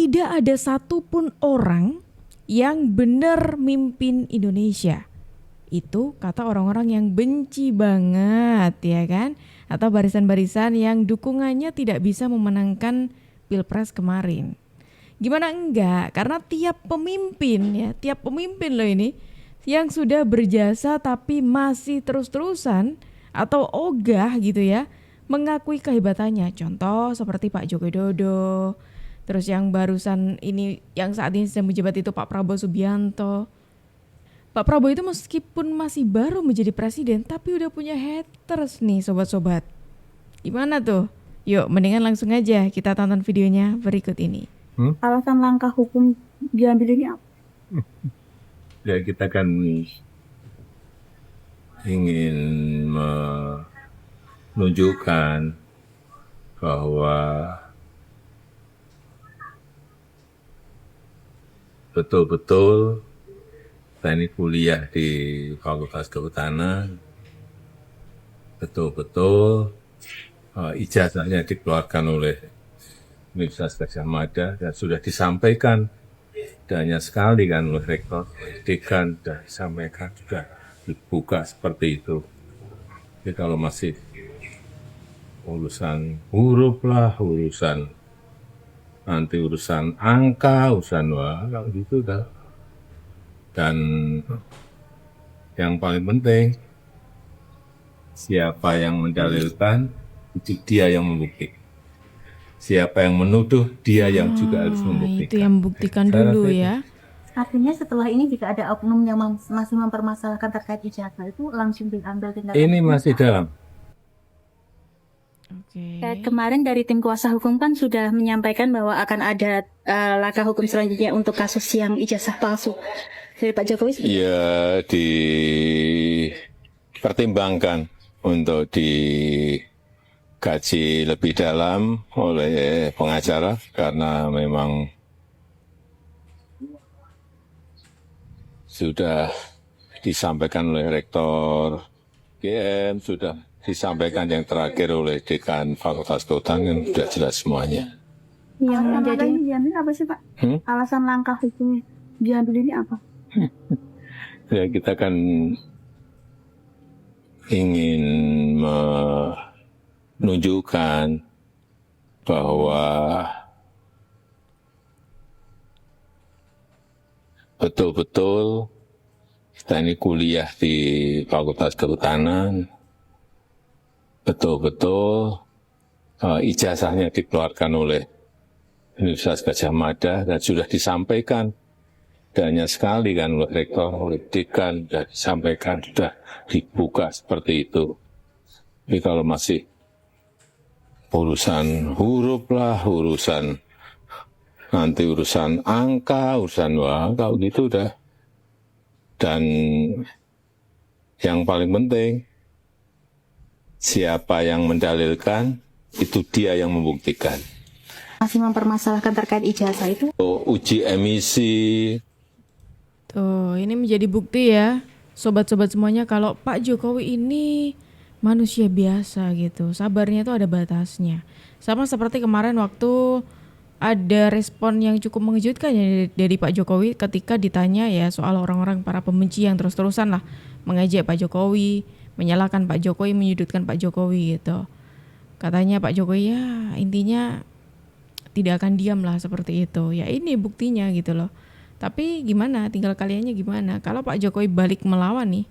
tidak ada satupun orang yang benar mimpin Indonesia. Itu kata orang-orang yang benci banget, ya kan? Atau barisan-barisan yang dukungannya tidak bisa memenangkan Pilpres kemarin. Gimana enggak? Karena tiap pemimpin loh ini yang sudah berjasa tapi masih terus-terusan atau ogah gitu ya mengakui kehebatannya. Contoh seperti Pak Joko Widodo. Terus yang barusan ini, yang saat ini sedang menjabat itu Pak Prabowo Subianto. Pak Prabowo itu meskipun masih baru menjadi presiden, tapi udah punya haters nih sobat-sobat. Gimana tuh? Yuk mendingan langsung aja kita tonton videonya berikut ini. Alasan langkah hukum diambil ini apa? Ya kita kan ingin menunjukkan bahwa betul-betul saya ini kuliah di Fakultas Kehutanan, betul-betul ijazahnya dikeluarkan oleh Universitas Gadjah Mada dan sudah disampaikan hanya sekali kan oleh rektor, dekan sudah disampaikan, sudah dibuka seperti itu. Jadi kalau masih urusan huruf lah, urusan nanti urusan angka, urusan wah, kalau gitu dah. Dan yang paling penting, siapa yang mendalilkan, itu dia yang membuktikan. Siapa yang menuduh, dia yang juga harus membuktikan. Itu yang membuktikan dulu ya. Artinya setelah ini jika ada oknum yang masih mempermasalahkan terkait ijazah itu langsung diambil tindakan. Ini masih dalam. Kemarin dari tim kuasa hukum kan sudah menyampaikan bahwa akan ada langkah hukum selanjutnya untuk kasus yang ijazah palsu dari Pak Jokowi. Ya dipertimbangkan untuk dikaji lebih dalam oleh pengacara karena memang sudah disampaikan oleh rektor GM, sudah disampaikan yang terakhir oleh dekan Fakultas Kehutanan, sudah jelas semuanya. Yang menjadi diambil apa sih Pak? Alasan langkah hukum diambil ini apa? Ya kita kan ingin menunjukkan bahwa betul-betul kita ini kuliah di Fakultas Kehutanan, betul-betul ijazahnya dikeluarkan oleh Universitas Gadjah Mada dan sudah disampaikan dan hanya sekali kan oleh rektor, oleh dekan, sudah disampaikan, sudah dibuka seperti itu. Tapi kalau masih urusan huruf lah, urusan nanti urusan angka, urusan wah, kalau gitu udah. Dan yang paling penting, siapa yang mendalilkan, itu dia yang membuktikan. Masih mempermasalahkan terkait ijazah itu? Uji emisi. Tuh, ini menjadi bukti ya, sobat-sobat semuanya, kalau Pak Jokowi ini manusia biasa gitu. Sabarnya itu ada batasnya. Sama seperti kemarin waktu ada respon yang cukup mengejutkan ya dari Pak Jokowi ketika ditanya ya soal orang-orang para pembenci yang terus-terusan lah mengejek Pak Jokowi, menyalahkan Pak Jokowi, menyudutkan Pak Jokowi gitu. Katanya Pak Jokowi ya intinya tidak akan diam lah seperti itu. Ya ini buktinya gitu loh. Tapi gimana, tinggal kaliannya gimana. Kalau Pak Jokowi balik melawan nih,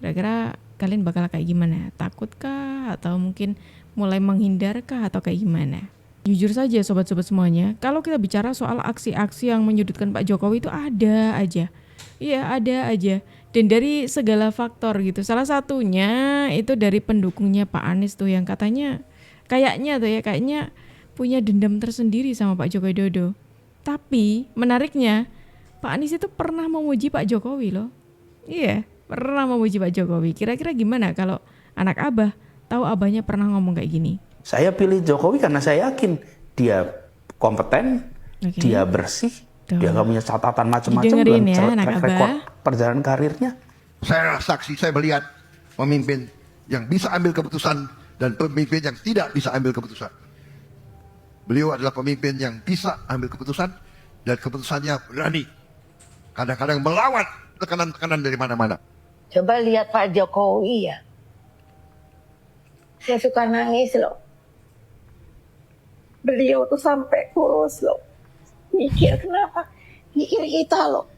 kira-kira kalian bakal kayak gimana? Takutkah atau mungkin mulai menghindarkah atau kayak gimana? Jujur saja sobat-sobat semuanya, kalau kita bicara soal aksi-aksi yang menyudutkan Pak Jokowi itu ada aja. Iya ada aja. Dan dari segala faktor gitu. Salah satunya itu dari pendukungnya Pak Anies tuh yang katanya kayaknya punya dendam tersendiri sama Pak Joko Widodo. Tapi menariknya Pak Anies itu pernah memuji Pak Jokowi loh. Iya, pernah memuji Pak Jokowi. Kira-kira gimana kalau anak abah tahu abahnya pernah ngomong kayak gini? Saya pilih Jokowi karena saya yakin dia kompeten, dia bersih, dia gak punya catatan macam-macam dalam track record perjalanan karirnya. Saya saksi, saya melihat pemimpin yang bisa ambil keputusan dan pemimpin yang tidak bisa ambil keputusan. Beliau adalah pemimpin yang bisa ambil keputusan dan keputusannya berani. Kadang-kadang melawan tekanan-tekanan dari mana-mana. Coba lihat Pak Jokowi ya. Saya suka nangis loh. Beliau tuh sampai kurus loh. Mikir kenapa? Mikir kita loh.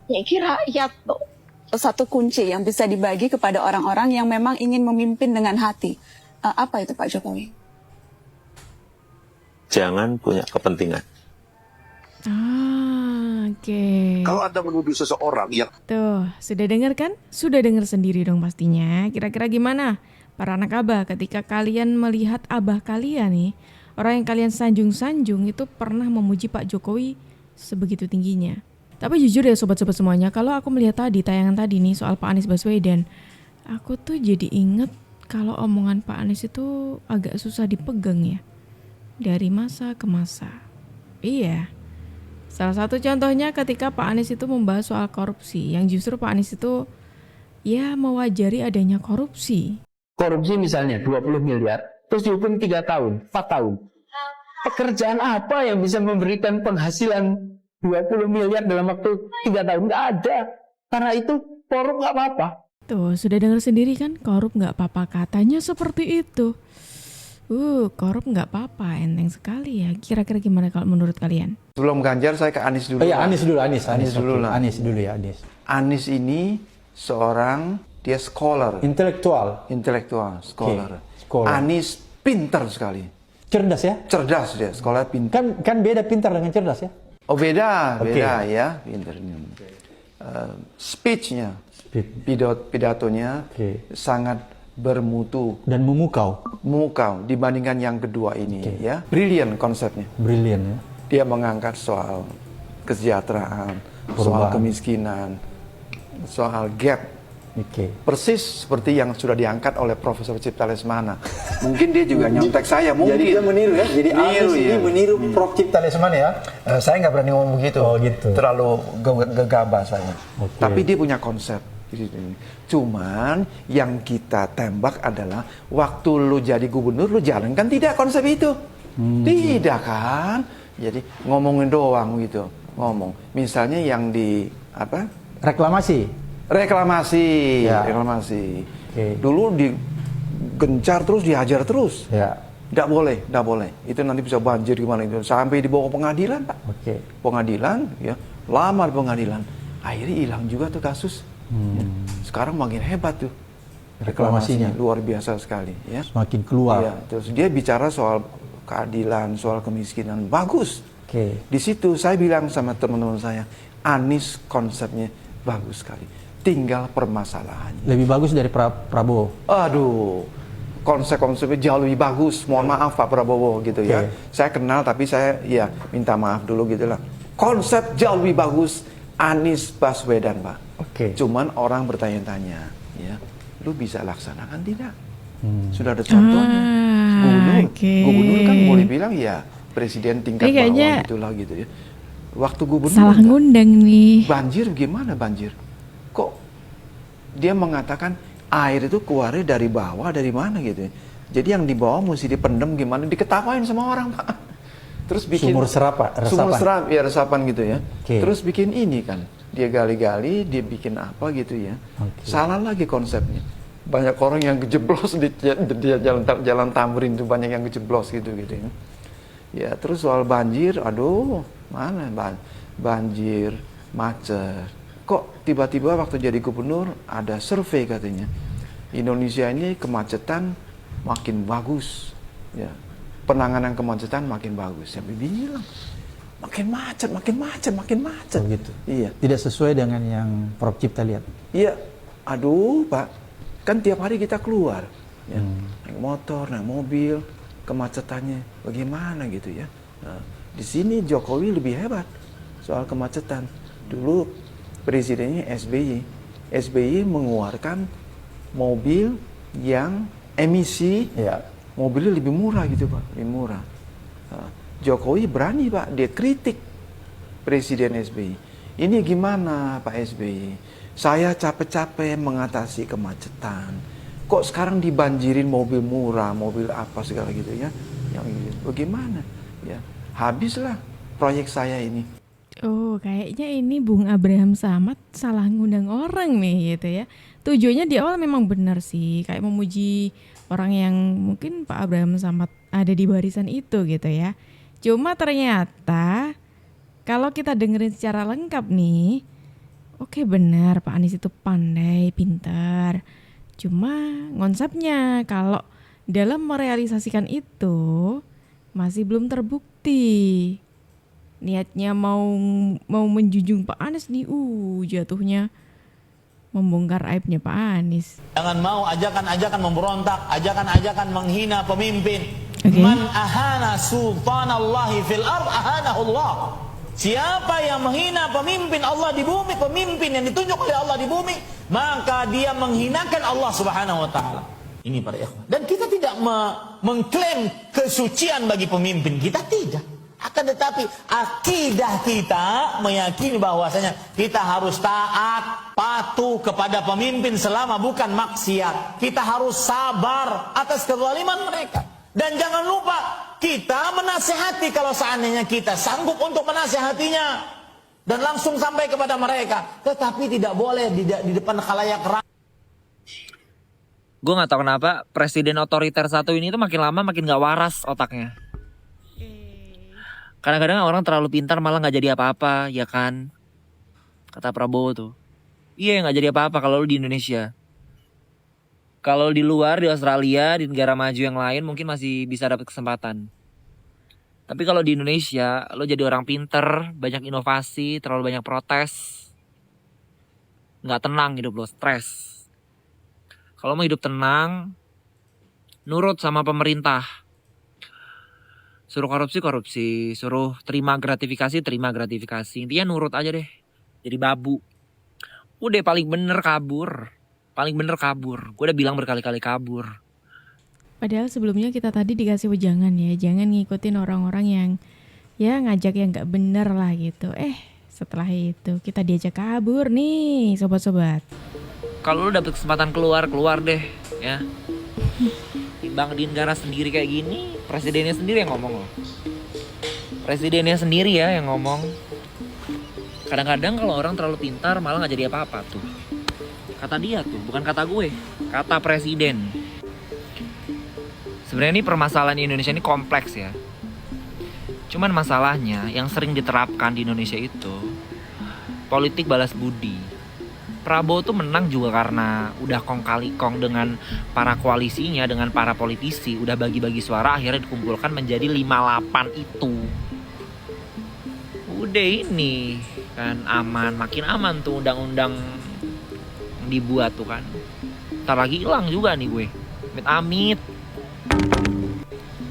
Mikir rakyat loh. Satu kunci yang bisa dibagi kepada orang-orang yang memang ingin memimpin dengan hati. Apa itu Pak Jokowi? Jangan punya kepentingan. Oke. Kalau Anda menuduh seseorang yang... Tuh, sudah dengar kan? Sudah dengar sendiri dong pastinya. Kira-kira gimana para anak abah ketika kalian melihat abah kalian nih, orang yang kalian sanjung-sanjung itu pernah memuji Pak Jokowi sebegitu tingginya. Tapi jujur ya sobat-sobat semuanya, kalau aku melihat tadi tayangan tadi nih soal Pak Anies Baswedan, aku tuh jadi inget kalau omongan Pak Anies itu agak susah dipegang ya. Dari masa ke masa. Iya. Salah satu contohnya ketika Pak Anies itu membahas soal korupsi, yang justru Pak Anies itu ya mewajari adanya korupsi. Korupsi misalnya 20 miliar, terus dihukum 3 tahun, 4 tahun. Pekerjaan apa yang bisa memberikan penghasilan 20 miliar dalam waktu 3 tahun? Nggak ada. Karena itu korup nggak apa-apa. Tuh, sudah dengar sendiri kan, korup nggak apa-apa, katanya seperti itu. Korup nggak apa-apa, enteng sekali ya. Kira-kira gimana kalau menurut kalian? Sebelum Ganjar saya ke Anies dulu. Iya, Anies dulu, Anies dulu lah. Anies dulu ya, Anies. Anies ini seorang, dia scholar. Intelektual. Scholar. Scholar. Anies pintar sekali. Cerdas ya? Cerdas dia, sekolah pintar. Kan beda pintar dengan cerdas ya? Oh beda ya, pintar. Speech-nya, pidatonya sangat bermutu dan memukau dibandingkan yang kedua ini ya. Brilliant konsepnya. Brilliant ya. Dia mengangkat soal kesejahteraan, soal kemiskinan, soal gap. Persis seperti yang sudah diangkat oleh Profesor Cipta Lesmana. Mungkin dia juga nyontek saya, mungkin. Jadi dia meniru ya? Jadi Anies ini meniru Prof. Cipta Lesmana ya? Saya nggak berani ngomong begitu. Oh gitu. Terlalu gegabah saya. Tapi dia punya konsep. Cuman yang kita tembak adalah waktu lu jadi gubernur lu jalankan tidak konsep itu. Tidak kan? Jadi ngomongin doang gitu. Misalnya yang di apa? Reklamasi. Dulu digencar terus, dihajar terus. Nggak boleh. Itu nanti bisa banjir gimana itu. Sampai dibawa ke pengadilan, Pak. Pengadilan, ya. Lama di pengadilan. Akhirnya hilang juga tuh kasus. Sekarang makin hebat tuh. Reklamasinya. Luar biasa sekali. Ya. Semakin keluar. Ya, terus dia bicara soal keadilan, soal kemiskinan. Bagus. Di situ saya bilang sama teman-teman saya, Anies konsepnya bagus sekali. Tinggal permasalahannya. Lebih bagus dari Prabowo. Aduh, konsep-konsepnya jauh lebih bagus. Mohon maaf Pak Prabowo gitu ya. Saya kenal tapi saya ya minta maaf dulu gitu lah. Konsep jauh lebih bagus Anies Baswedan Pak. Cuman orang bertanya-tanya, ya, lu bisa laksanakan tidak? Sudah ada contohnya. Gubernur kan boleh bilang ya presiden tingkat bawah gitulah gitu ya. Waktu gubernur salah ngundang nih. Banjir gimana banjir? Kok dia mengatakan air itu keluarnya dari bawah, dari mana gitu ya. Jadi yang di bawah mesti dipendem gimana, diketawain sama orang Pak. Terus bikin sumur resapan gitu ya. Terus bikin ini kan, dia gali-gali, dia bikin apa gitu ya. Salah lagi konsepnya. Banyak orang yang kejeblos di jalan Tamrin itu, banyak yang kejeblos gitu ya. Ya terus soal banjir, aduh mana banjir, macet. Kok tiba-tiba waktu jadi gubernur ada survei katanya Indonesia ini kemacetan makin bagus ya, penanganan kemacetan makin bagus. Saya bilang makin macet. Gitu. Iya. Tidak sesuai dengan yang Prof. Cipta lihat. Iya. Aduh Pak, kan tiap hari kita keluar ya, naik motor, naik mobil, kemacetannya bagaimana gitu ya. Nah, di sini Jokowi lebih hebat soal kemacetan. Dulu presidennya SBY mengeluarkan mobil yang emisi mobilnya lebih murah gitu Pak, lebih murah. Nah, Jokowi berani Pak, dia kritik Presiden SBY. Ini gimana Pak SBY? Saya capek-capek mengatasi kemacetan. Kok sekarang dibanjirin mobil murah, mobil apa segala gitu ya? Yang gitu. Bagaimana? Ya, habislah proyek saya ini. Oh, kayaknya ini Bung Abraham Samad salah ngundang orang nih gitu ya. Tujuannya di awal memang benar sih, kayak memuji orang yang mungkin Pak Abraham Samad ada di barisan itu gitu ya. Cuma ternyata kalau kita dengerin secara lengkap nih, oke benar Pak Anies itu pandai, pintar. Cuma konsepnya kalau dalam merealisasikan itu masih belum terbukti. Niatnya mau menjunjung Pak Anies nih, jatuhnya membongkar aibnya Pak Anies. Jangan mau ajakan-ajakan memberontak, ajakan-ajakan menghina pemimpin. Okay. Man ahana sultanallahi fil ard ahanahu Allah. Siapa yang menghina pemimpin Allah di bumi, pemimpin yang ditunjuk oleh Allah di bumi, maka dia menghinakan Allah Subhanahu wa taala. Ini para ikhwan. Dan kita tidak mengklaim kesucian bagi pemimpin, kita tidak. Akan tetapi akidah kita meyakini bahwasanya kita harus taat, patuh kepada pemimpin selama bukan maksiat. Kita harus sabar atas kezaliman mereka. Dan jangan lupa kita menasihati kalau seandainya kita sanggup untuk menasihatinya dan langsung sampai kepada mereka. Tetapi tidak boleh di depan khalayak ramai. Gue nggak tahu kenapa presiden otoriter satu ini tuh makin lama makin gak waras otaknya. Kadang-kadang orang terlalu pintar malah nggak jadi apa-apa, ya kan? Kata Prabowo tuh. Iya, nggak jadi apa-apa kalau lu di Indonesia. Kalau di luar, di Australia, di negara maju yang lain mungkin masih bisa dapat kesempatan. Tapi kalau di Indonesia, lo jadi orang pinter, banyak inovasi, terlalu banyak protes. Nggak tenang hidup lo, stres. Kalau mau hidup tenang, nurut sama pemerintah. Suruh korupsi, suruh terima gratifikasi. Intinya nurut aja deh, jadi babu. Udah paling bener kabur. Gue udah bilang berkali-kali kabur. Padahal sebelumnya kita tadi dikasih wejangan ya, jangan ngikutin orang-orang yang ya ngajak yang gak bener lah gitu. Setelah itu kita diajak kabur nih sobat-sobat. Kalau lu dapet kesempatan keluar deh ya. Bang di negara sendiri kayak gini, presidennya sendiri yang ngomong loh. Presidennya sendiri ya yang ngomong. Kadang-kadang kalau orang terlalu pintar malah gak jadi apa-apa tuh. Kata dia tuh, bukan kata gue. Kata presiden. Sebenarnya ini permasalahan di Indonesia ini kompleks ya. Cuman masalahnya yang sering diterapkan di Indonesia itu politik balas budi. Prabowo tuh menang juga karena udah kong kali kong dengan para koalisinya, dengan para politisi, udah bagi-bagi suara, akhirnya dikumpulkan menjadi 58 itu. Udah ini kan aman, makin aman tuh undang-undang yang dibuat tuh kan. Ntar lagi hilang juga nih gue, amit-amit.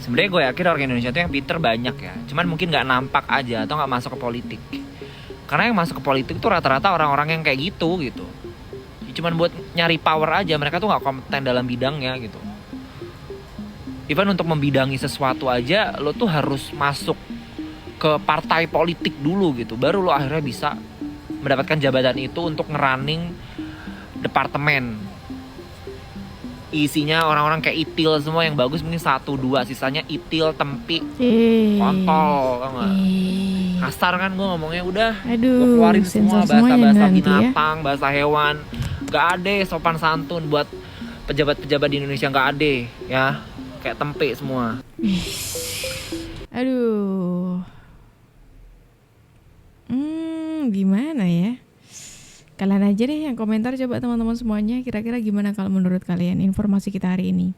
Sebenarnya gue yakin orang Indonesia tuh yang pinter banyak ya, cuman mungkin nggak nampak aja atau nggak masuk ke politik. Karena yang masuk ke politik tuh rata-rata orang-orang yang kayak gitu. Cuman buat nyari power aja, mereka tuh gak kompeten dalam bidangnya gitu. Even untuk membidangi sesuatu aja, lo tuh harus masuk ke partai politik dulu gitu. Baru lo akhirnya bisa mendapatkan jabatan itu untuk ngerunning departemen. Isinya orang-orang kayak Itil semua yang bagus mungkin 1-2, sisanya Itil, Tempi, kontol, tau gak? Kasar kan gue ngomongnya, udah gue keluarin semua bahasa-bahasa binatang, ya? Bahasa hewan. Gak ada sopan santun buat pejabat-pejabat di Indonesia, gak ada ya. Kayak tempe semua. Aduh. Gimana ya? Kalian aja deh yang komentar, coba teman-teman semuanya. Kira-kira gimana kalau menurut kalian informasi kita hari ini?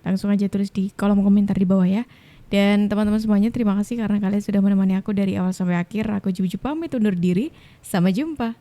Langsung aja tulis di kolom komentar di bawah ya. Dan teman-teman semuanya, terima kasih karena kalian sudah menemani aku dari awal sampai akhir. Aku Juju pamit undur diri. Sampai jumpa.